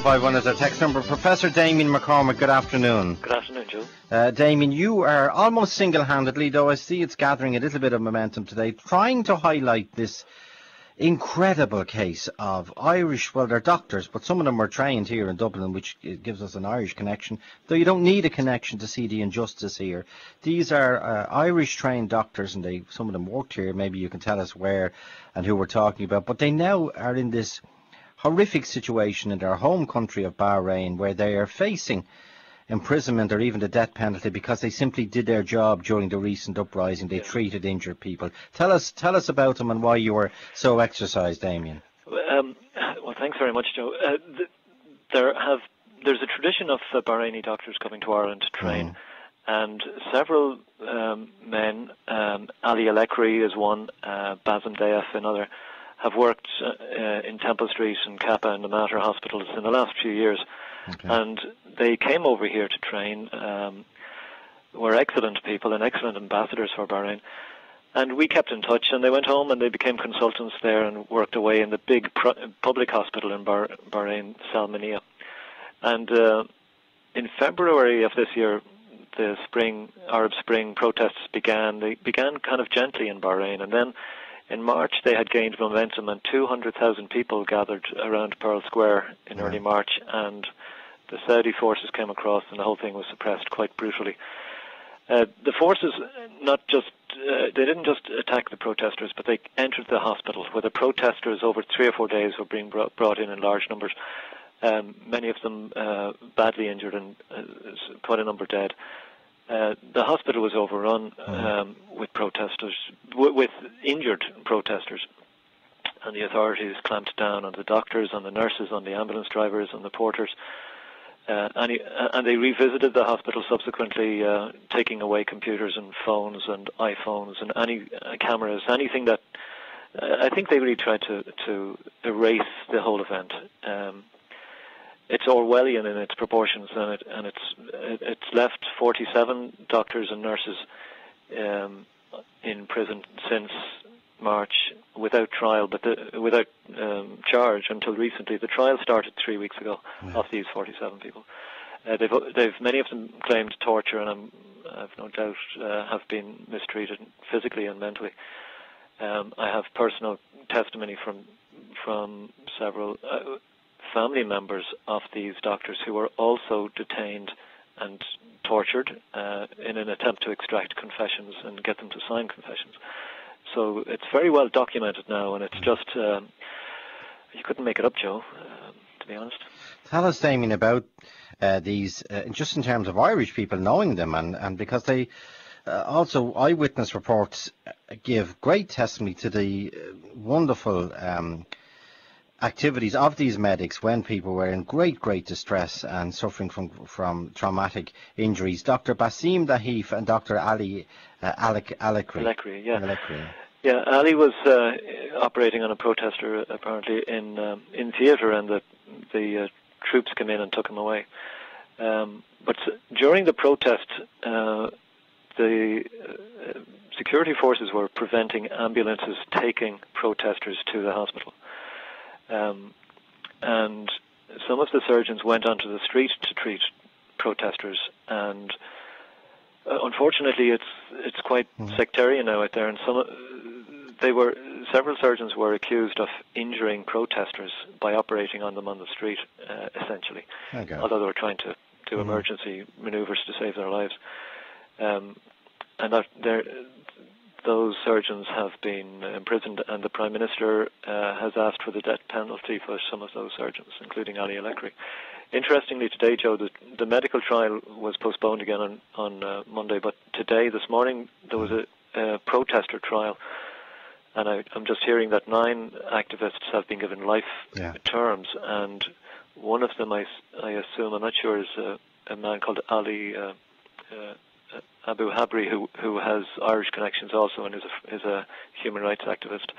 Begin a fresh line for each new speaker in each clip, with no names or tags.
451 is our text number. Professor Damian McCormack, good afternoon.
Good afternoon, Joe.
Damian, you are almost single-handedly, though I see it's gathering a little bit of momentum today, trying to highlight this incredible case of Irish, well, they're doctors, but some of them are trained here in Dublin, which gives us an Irish connection, though you don't need a connection to see the injustice here. These are Irish trained doctors, and some of them worked here. Maybe you can tell us where and who we're talking about, but they now are in this horrific situation in their home country of Bahrain, where they are facing imprisonment or even the death penalty because they simply did their job during the recent uprising. They treated injured people. Tell us about them and why you were so exercised, Damien.
Well, thanks very much, Joe. There's a tradition of Bahraini doctors coming to Ireland to train, and several men, Ali Alekri is one, Basim Deyaf another, have worked in Temple Street and Kappa and the Mater hospitals in the last few years. Okay. And they came over here to train, were excellent people and excellent ambassadors for Bahrain. And we kept in touch, and they went home and they became consultants there and worked away in the big public hospital in Bahrain, Salmania. And in February of this year, the Arab Spring protests began. They began kind of gently in Bahrain, and then in March they had gained momentum, and 200,000 people gathered around Pearl Square in early March, and the Saudi forces came across and the whole thing was suppressed quite brutally. The forces they didn't just attack the protesters, but they entered the hospital where the protesters over 3 or 4 days were being brought in large numbers, many of them badly injured and quite a number dead. The hospital was overrun with protesters, with injured protesters, and the authorities clamped down on the doctors, on the nurses, on the ambulance drivers, on the porters. And they revisited the hospital subsequently, taking away computers and phones and iPhones and any cameras, anything that I think they really tried to erase the whole event. It's Orwellian in its proportions, and it's left 47 doctors and nurses in prison since March without trial, but without charge until recently. The trial started 3 weeks ago of these 47 people. They've many of them claimed torture, and I've no doubt have been mistreated physically and mentally. I have personal testimony from several family members of these doctors who were also detained and tortured in an attempt to extract confessions and get them to sign confessions. So it's very well documented now, and it's just, you couldn't make it up, Joe, to be honest.
Tell us, Damien, about these, just in terms of Irish people knowing them, and because they also, eyewitness reports give great testimony to the wonderful activities of these medics when people were in great distress and suffering from traumatic injuries. Dr. Basim Deyaf and Dr. Ali Alekri.
Yeah, Ali was operating on a protester apparently in theatre, and the troops came in and took him away. But during the protest, the security forces were preventing ambulances taking protesters to the hospital. And some of the surgeons went onto the street to treat protesters, and unfortunately it's quite sectarian now out there, and several surgeons were accused of injuring protesters by operating on them on the street, essentially, although they were trying to do emergency maneuvers to save their lives. And those surgeons have been imprisoned, and the Prime Minister has asked for the death penalty for some of those surgeons, including Ali Alekri. Interestingly, today, Joe, the medical trial was postponed again on Monday, but this morning, there was a protester trial, and I'm just hearing that 9 activists have been given life terms, and one of them, I assume, I'm not sure, is a man called Ali Abu Habri, who has Irish connections also, and is a human rights activist,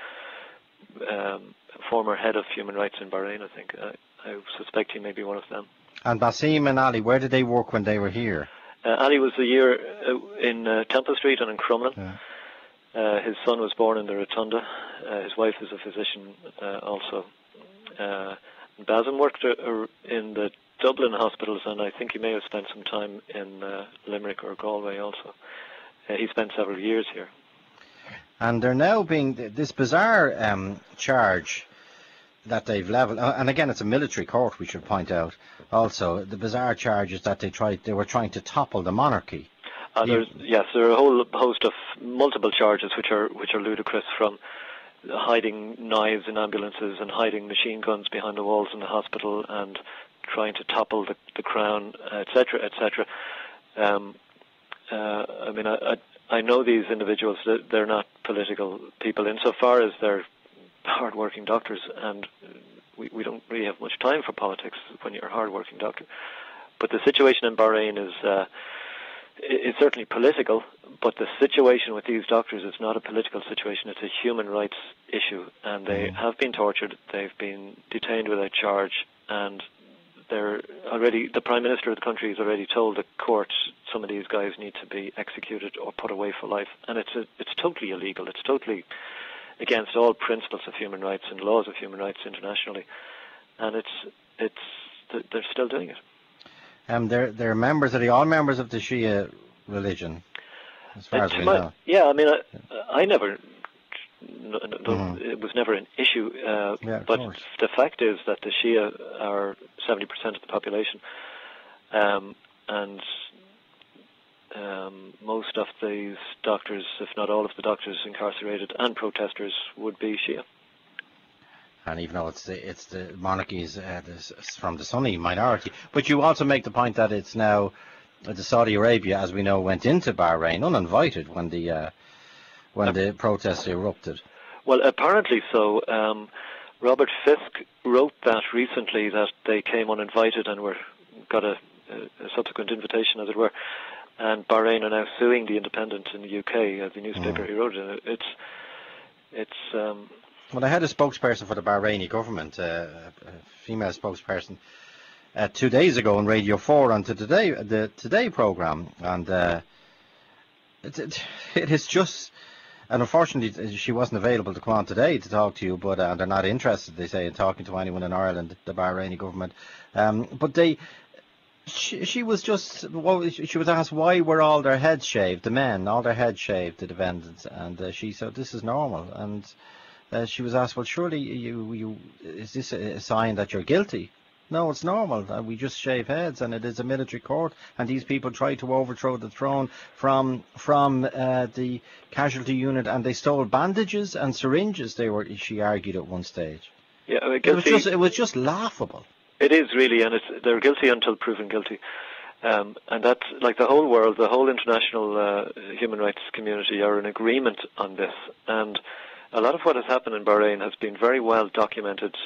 former head of human rights in Bahrain, I think. I suspect he may be one of them.
And Basim and Ali, where did they work when they were here?
Ali was a year in Temple Street and in Crumlin. His son was born in the Rotunda. His wife is a physician also. Basim worked in the Dublin hospitals, and I think he may have spent some time in Limerick or Galway also. He spent several years here.
And they're now being, this bizarre charge that they've levelled, and again it's a military court, we should point out also, the bizarre charge is that they were trying to topple the monarchy.
There are a whole host of multiple charges which are ludicrous, from hiding knives in ambulances and hiding machine guns behind the walls in the hospital and trying to topple the crown, etc., etc. I mean, I know these individuals, they're not political people insofar as they're hard-working doctors, and we don't really have much time for politics when you're a hard-working doctor. But the situation in Bahrain is certainly political, but the situation with these doctors is not a political situation. It's a human rights issue, and they have been tortured, they've been detained without charge, and the Prime Minister of the country has already told the court some of these guys need to be executed or put away for life, and it's totally illegal. It's totally against all principles of human rights and laws of human rights internationally, and they're still doing it. They're members, are they all members of the Shia religion, as far as we know? Yeah, I mean, I never, it was never an issue, but the fact is that the Shia are 70% of the population, and most of these doctors, if not all of the doctors incarcerated and protesters, would be Shia.
And even though it's the monarchies from the Sunni minority, but you also make the point that it's now the Saudi Arabia, as we know, went into Bahrain uninvited when the protests erupted.
Well, apparently so. Robert Fisk wrote that recently, that they came uninvited and got a subsequent invitation, as it were. And Bahrain are now suing the Independent in the UK, the newspaper he wrote in.
Well, I had a spokesperson for the Bahraini government, a female spokesperson, 2 days ago on Radio 4 on the Today programme, and it is just, and unfortunately she wasn't available to come on today to talk to you, but they're not interested, they say, in talking to anyone in Ireland, the Bahraini government. But she was asked why were all their heads shaved, the men, all their heads shaved, the defendants, and she said this is normal, and she was asked, well, surely is this a sign that you're guilty? No, it's normal. We just shave heads, and it is a military court, and these people tried to overthrow the throne from the casualty unit, and they stole bandages and syringes. She argued at one stage.
Yeah,
it was just laughable.
It is really, and they're guilty until proven guilty. And that's like the whole world, the whole international human rights community are in agreement on this. And a lot of what has happened in Bahrain has been very well documented,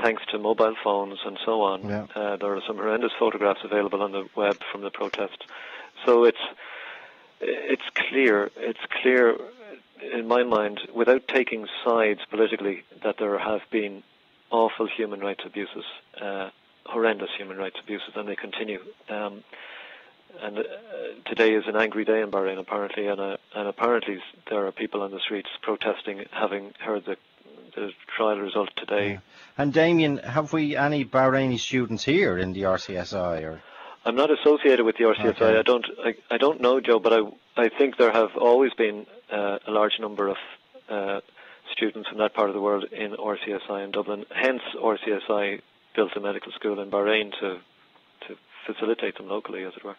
thanks to mobile phones and so on. Yeah. There are some horrendous photographs available on the web from the protests. So it's clear in my mind, without taking sides politically, that there have been awful human rights abuses, horrendous human rights abuses, and they continue. And today is an angry day in Bahrain, apparently, and apparently there are people on the streets protesting, having heard the trial result today.
Yeah. And Damian, have we any Bahraini students here in the RCSI? Or?
I'm not associated with the RCSI. Okay. I don't know, Joe, but I think there have always been a large number of students from that part of the world in RCSI in Dublin. Hence, RCSI built a medical school in Bahrain to facilitate them locally, as it were.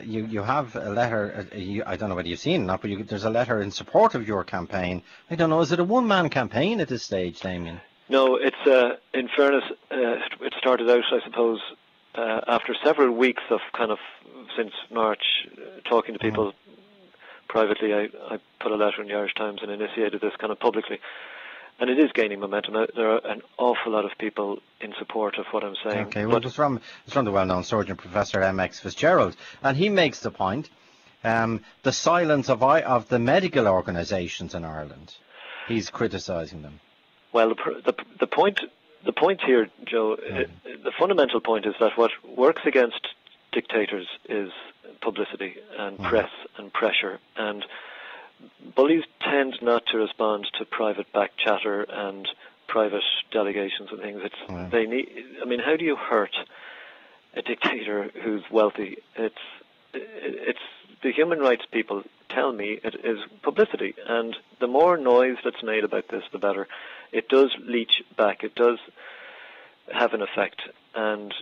You have a letter, I don't know whether you've seen it or not, but there's a letter in support of your campaign. I don't know, is it a one-man campaign at this stage, Damian?
No, it's, in fairness, it started out, I suppose, after several weeks of kind of, since March, talking to people privately. I put a letter in the Irish Times and initiated this kind of publicly. And it is gaining momentum. There are an awful lot of people in support of what I'm saying.
Okay, well, it's from the well-known surgeon, Professor M.X. Fitzgerald, and he makes the point, the silence of the medical organisations in Ireland. He's criticising them.
Well, the point here, Joe, the fundamental point is that what works against dictators is publicity and press and pressure, and bullies tend not to respond to private back chatter and private delegations and things. They need. I mean, how do you hurt a dictator who's wealthy? It's the human rights people tell me it is publicity, and the more noise that's made about this, the better. It does leach back. It does have an effect, and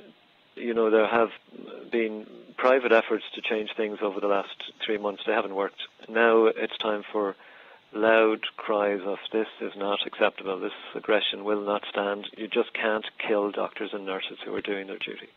there have been private efforts to change things over the last 3 months. They haven't worked. Now it's time for loud cries of this is not acceptable, this aggression will not stand. You just can't kill doctors and nurses who are doing their duty.